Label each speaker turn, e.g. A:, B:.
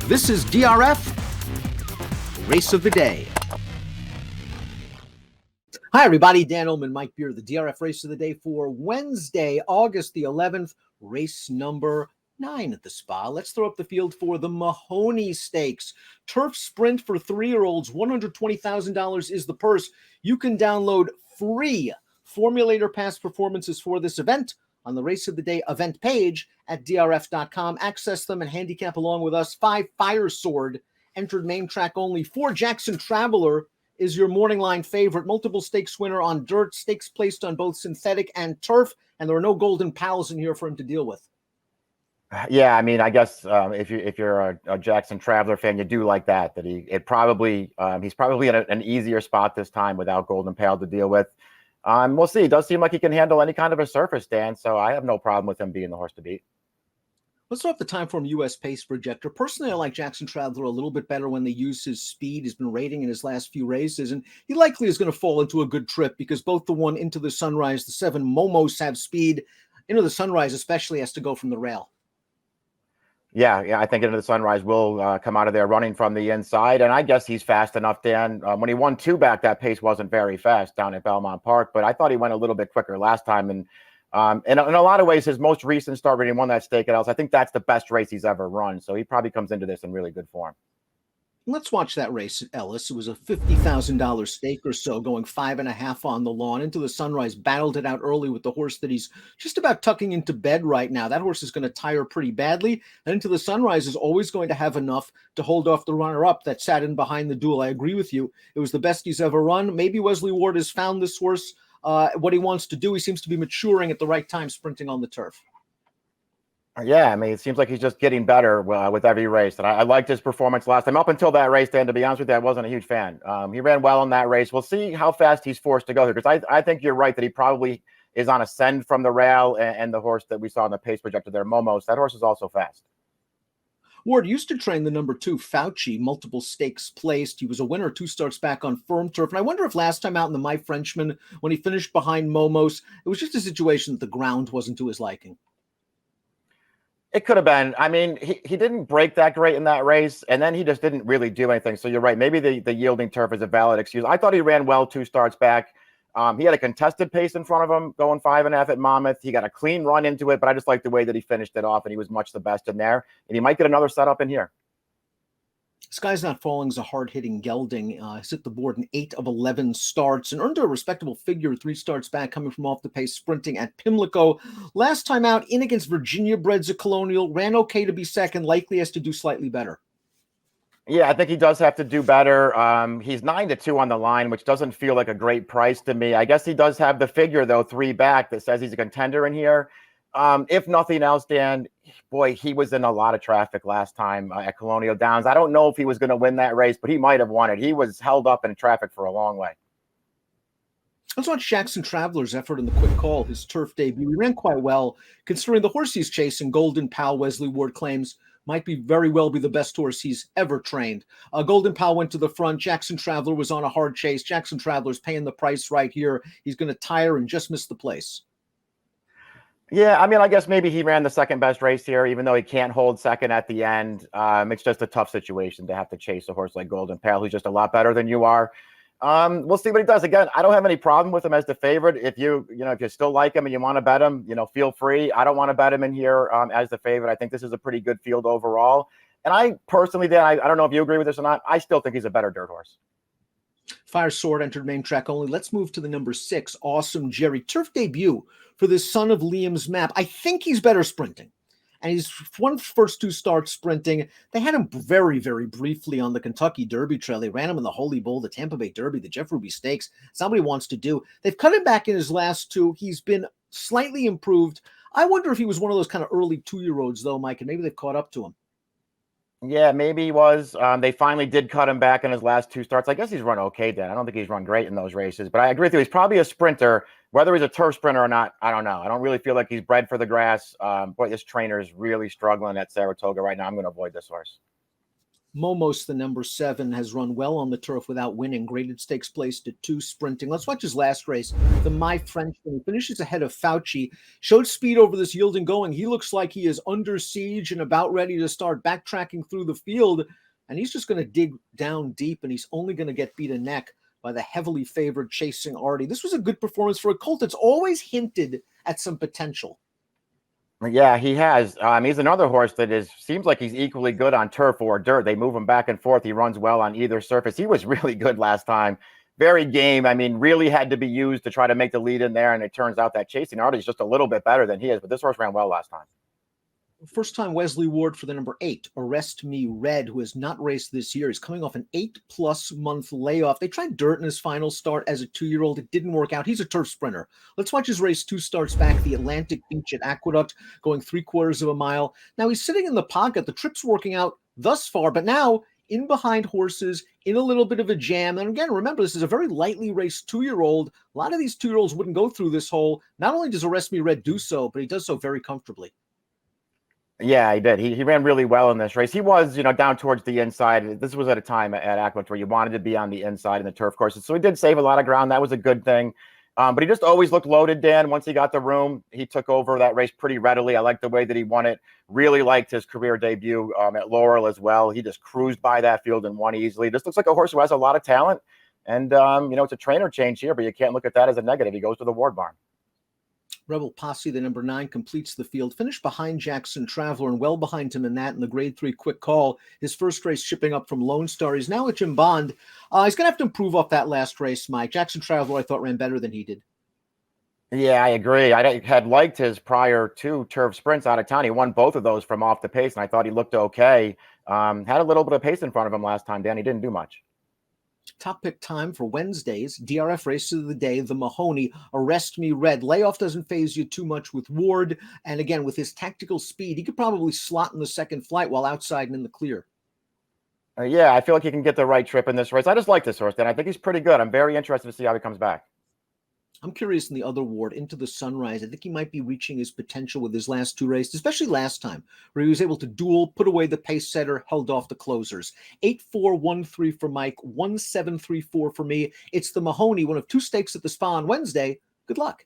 A: This is DRF Race of the Day. Hi, everybody. Dan Illman, Mike Beer, the DRF Race of the Day for Wednesday, August the 11th, race number 9 at the spa. Let's throw up the field for the Mahony Stakes. Turf Sprint for 3-year-olds, $120,000 is the purse. You can download free Formulator Pass performances for this event on the Race of the Day event page at drf.com. Access them and handicap along with us. 5 Fire Sword entered main track only. 4 Jackson Traveler is your morning line favorite. Multiple stakes winner on dirt. Stakes placed on both synthetic and turf. And there are no golden pals in here for him to deal with.
B: Yeah, I mean, I guess if you're a Jackson Traveler fan, you do like that he's probably in an easier spot this time without golden pal to deal with. We'll see. It does seem like he can handle any kind of a surface, Dan, so I have no problem with him being the horse to beat.
A: Let's start off the time from US Pace Projector. Personally, I like Jackson Traveler a little bit better when they use his speed. He's been rating in his last few races, and he likely is going to fall into a good trip because both the one Into the Sunrise, the 7 Momos have speed. Into the Sunrise especially has to go from the rail.
B: Yeah, I think Into the Sunrise will come out of there running from the inside, and I guess he's fast enough, Dan. When he won 2 back, that pace wasn't very fast down at Belmont Park, but I thought he went a little bit quicker last time, and in a lot of ways, his most recent start when he won that stake at Ellis, I think that's the best race he's ever run, so he probably comes into this in really good form.
A: Let's watch that race at Ellis. It was a $50,000 stake or so, going 5.5 on the lawn. Into the Sunrise battled it out early with the horse that he's just about tucking into bed right now. That horse is going to tire pretty badly. And Into the Sunrise is always going to have enough to hold off the runner-up that sat in behind the duel. I agree with you. It was the best he's ever run. Maybe Wesley Ward has found this horse what he wants to do. He seems to be maturing at the right time, sprinting on the turf.
B: Yeah, I mean, it seems like he's just getting better with every race. And I liked his performance last time. Up until that race, Dan, to be honest with you, I wasn't a huge fan. He ran well in that race. We'll see how fast he's forced to go here, because I think you're right that he probably is on a send from the rail, and the horse that we saw in the pace projector there, Momos, that horse is also fast.
A: Ward used to train the number 2, Fauci, multiple stakes placed. He was a winner 2 starts back on firm turf. And I wonder if last time out in the My Frenchman, when he finished behind Momos, it was just a situation that the ground wasn't to his liking.
B: It could have been. I mean, he didn't break that great in that race, and then he just didn't really do anything. So you're right. Maybe the yielding turf is a valid excuse. I thought he ran well 2 starts back. He had a contested pace in front of him, going 5.5 at Monmouth. He got a clean run into it, but I just like the way that he finished it off, and he was much the best in there. And he might get another setup in here.
A: Sky's Not Falling is a hard-hitting gelding. He's hit the board in 8 of 11 starts and earned a respectable figure 3 starts back, coming from off the pace, sprinting at Pimlico. Last time out, in against Virginia Breds at Colonial, ran okay to be second, likely has to do slightly better.
B: Yeah, I think he does have to do better. He's 9-2 on the line, which doesn't feel like a great price to me. I guess he does have the figure, though, 3 back, that says he's a contender in here. If nothing else, Dan, boy, he was in a lot of traffic last time at Colonial Downs. I don't know if he was going to win that race, but he might have won it. He was held up in traffic for a long way.
A: Let's watch Jackson Traveler's effort in the quick call, his turf debut. He ran quite well, considering the horse he's chasing, Golden Pal, Wesley Ward claims, might be very well be the best horse he's ever trained. Golden Pal went to the front. Jackson Traveler was on a hard chase. Jackson Traveler's paying the price right here. He's going to tire and just miss the place.
B: Yeah, I mean, I guess maybe he ran the second best race here, even though he can't hold second at the end. It's just a tough situation to have to chase a horse like Golden Pal, who's just a lot better than you are. We'll see what he does. Again, I don't have any problem with him as the favorite. If you still like him and you want to bet him, feel free. I don't want to bet him in here as the favorite. I think this is a pretty good field overall. And I personally, Dan, I don't know if you agree with this or not, I still think he's a better dirt horse.
A: Fire Sword entered main track only. Let's move to the number 6, Awesome Jerry. Turf debut for this son of Liam's Map. I think he's better sprinting. And he's won first 2 starts sprinting. They had him very, very briefly on the Kentucky Derby trail. They ran him in the Holy Bull, the Tampa Bay Derby, the Jeff Ruby Stakes. Somebody wants to do. They've cut him back in his last 2. He's been slightly improved. I wonder if he was one of those kind of early 2-year-olds, though, Mike, and maybe they've caught up to him.
B: Yeah, maybe he was. They finally did cut him back in his last 2 starts. I guess he's run okay, Dan. I don't think he's run great in those races, but I agree with you. He's probably a sprinter. Whether he's a turf sprinter or not, I don't know. I don't really feel like he's bred for the grass. Boy, this trainer is really struggling at Saratoga right now. I'm going to avoid this horse.
A: Momos, the number 7, has run well on the turf without winning. Graded stakes placed at 2, sprinting. Let's watch his last race. The My Frenchman finishes ahead of Fauci. Showed speed over this yield and going. He looks like he is under siege and about ready to start backtracking through the field. And he's just going to dig down deep, and he's only going to get beat a neck by the heavily favored Chasing Artie. This was a good performance for a colt that's always hinted at some potential.
B: Yeah, he has. He's another horse that seems like he's equally good on turf or dirt. They move him back and forth. He runs well on either surface. He was really good last time. Very game. I mean, really had to be used to try to make the lead in there. And it turns out that Chasing Artie is just a little bit better than he is. But this horse ran well last time.
A: First time Wesley Ward for the number 8, Arrest Me Red, who has not raced this year. He's coming off an 8+ month layoff. They tried dirt in his final start as a 2-year-old. It didn't work out. He's a turf sprinter. Let's watch his race 2 starts back, the Atlantic Beach at Aqueduct, going 3/4 of a mile. Now he's sitting in the pocket. The trip's working out thus far, but now in behind horses, in a little bit of a jam. And again, remember, this is a very lightly raced 2-year-old. A lot of these 2-year-olds wouldn't go through this hole. Not only does Arrest Me Red do so, but he does so very comfortably.
B: Yeah, he did. He ran really well in this race. He was, down towards the inside. This was at a time at Aqueduct where you wanted to be on the inside in the turf courses. So he did save a lot of ground. That was a good thing. But he just always looked loaded, Dan. Once he got the room, he took over that race pretty readily. I liked the way that he won it. Really liked his career debut at Laurel as well. He just cruised by that field and won easily. This looks like a horse who has a lot of talent. And, it's a trainer change here, but you can't look at that as a negative. He goes to the Ward Barn.
A: Rebel Posse, the number 9, completes the field. Finished behind Jackson Traveler and well behind him in that in the grade 3 quick call. His first race shipping up from Lone Star. He's now at Jim Bond. He's going to have to improve off that last race, Mike. Jackson Traveler, I thought, ran better than he did.
B: Yeah, I agree. I had liked his prior 2 turf sprints out of town. He won both of those from off the pace, and I thought he looked okay. Had a little bit of pace in front of him last time, Dan. He didn't do much.
A: Top pick time for Wednesday's DRF race of the day, the Mahony, Arrest Me Red. Layoff doesn't phase you too much with Ward. And again, with his tactical speed, he could probably slot in the second flight while outside and in the clear.
B: Yeah, I feel like he can get the right trip in this race. I just like this horse, Dan. I think he's pretty good. I'm very interested to see how he comes back.
A: I'm curious in the other ward, Into the Sunrise. I think he might be reaching his potential with his last 2 races, especially last time, where he was able to duel, put away the pace setter, held off the closers. 8-4-1-3 for Mike, 1-7-3-4 for me. It's the Mahony, one of 2 stakes at the Spa on Wednesday. Good luck.